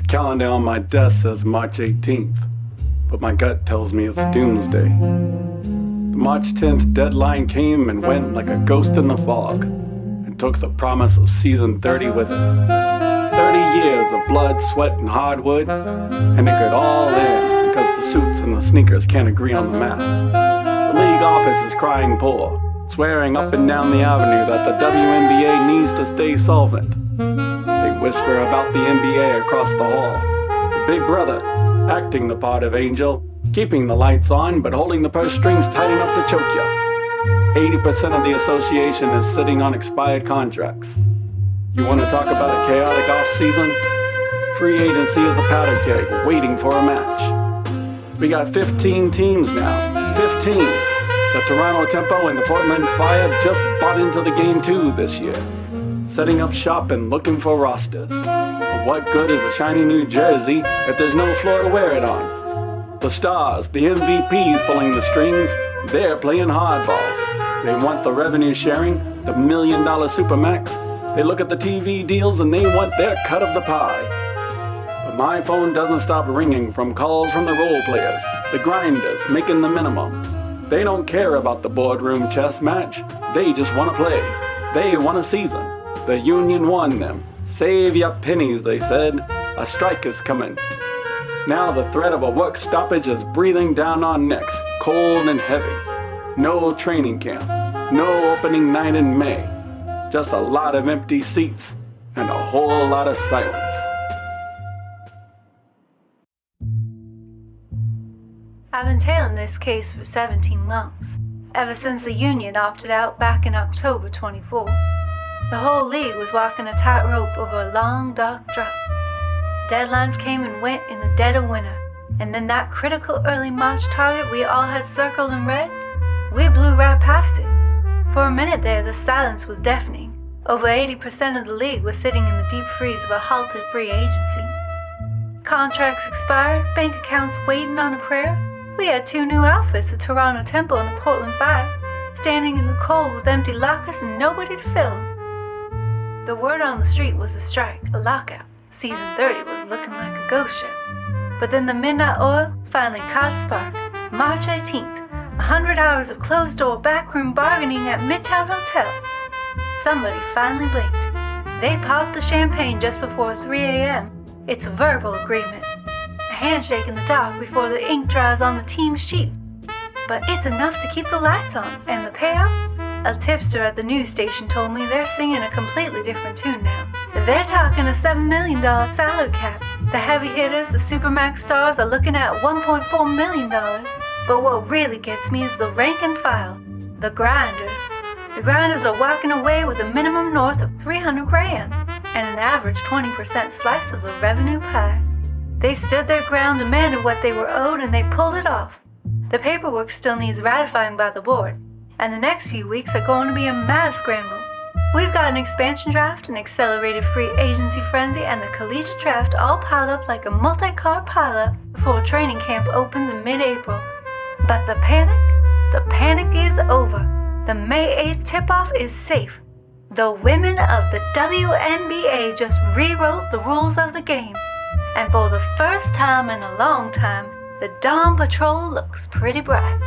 calendar on my desk says March 18th, but my gut tells me it's doomsday. The March 10th deadline came and went like a ghost in the fog, and took the promise of season 30 with it. 30 years of blood, sweat, and hardwood, and it could all end because the suits and the sneakers can't agree on the math. The league office is crying poor, swearing up and down the avenue that the WNBA needs to stay solvent. They whisper about the NBA across the hall. The big brother, acting the part of Angel, keeping the lights on but holding the purse strings tight enough to choke ya. 80% of the association is sitting on expired contracts. You want to talk about a chaotic off-season? Free agency is a powder keg waiting for a match. We got 15 teams now. 15. The Toronto Tempo and the Portland Fire just bought into the game too this year, setting up shop and looking for rosters. But what good is a shiny new jersey if there's no floor to wear it on? The stars, the MVPs pulling the strings, they're playing hardball. They want the revenue sharing, the $1 million supermax. They look at the TV deals and they want their cut of the pie. But my phone doesn't stop ringing from calls from the role players, the grinders making the minimum. They don't care about the boardroom chess match. They just want to play. They want a season. The union won them. Save your pennies, they said. A strike is coming. Now the threat of a work stoppage is breathing down our necks, cold and heavy. No training camp. No opening night in May. Just a lot of empty seats and a whole lot of silence. I've been tailing this case for 17 months, ever since the union opted out back in October 24. The whole league was walking a tightrope over a long, dark drop. Deadlines came and went in the dead of winter, and then that critical early March target we all had circled in red, we blew right past it. For a minute there, the silence was deafening. Over 80% of the league was sitting in the deep freeze of a halted free agency. Contracts expired, bank accounts waiting on a prayer. We had 2 new outfits, the Toronto Tempo and the Portland Fire, standing in the cold with empty lockers and nobody to fill them. The word on the street was a strike, a lockout. Season 30 was looking like a ghost ship. But then the midnight oil finally caught a spark. March 18th. 100 hours of closed-door backroom bargaining at Midtown Hotel. Somebody finally blinked. They popped the champagne just before 3 a.m. It's a verbal agreement. A handshake in the dark before the ink dries on the team sheet. But it's enough to keep the lights on. And the payoff? A tipster at the news station told me they're singing a completely different tune now. They're talking a $7 million salary cap. The heavy hitters, the Supermax stars, are looking at $1.4 million. But what really gets me is the rank and file, the grinders. The grinders are walking away with a minimum north of $300,000 and an average 20% slice of the revenue pie. They stood their ground, demanded what they were owed, and they pulled it off. The paperwork still needs ratifying by the board, and the next few weeks are going to be a mad scramble. We've got an expansion draft, an accelerated free agency frenzy, and the collegiate draft all piled up like a multi-car pileup before training camp opens in mid-April. But the panic is over. The May 8th tip-off is safe. The women of the WNBA just rewrote the rules of the game. And for the first time in a long time, the Dawn Patrol looks pretty bright.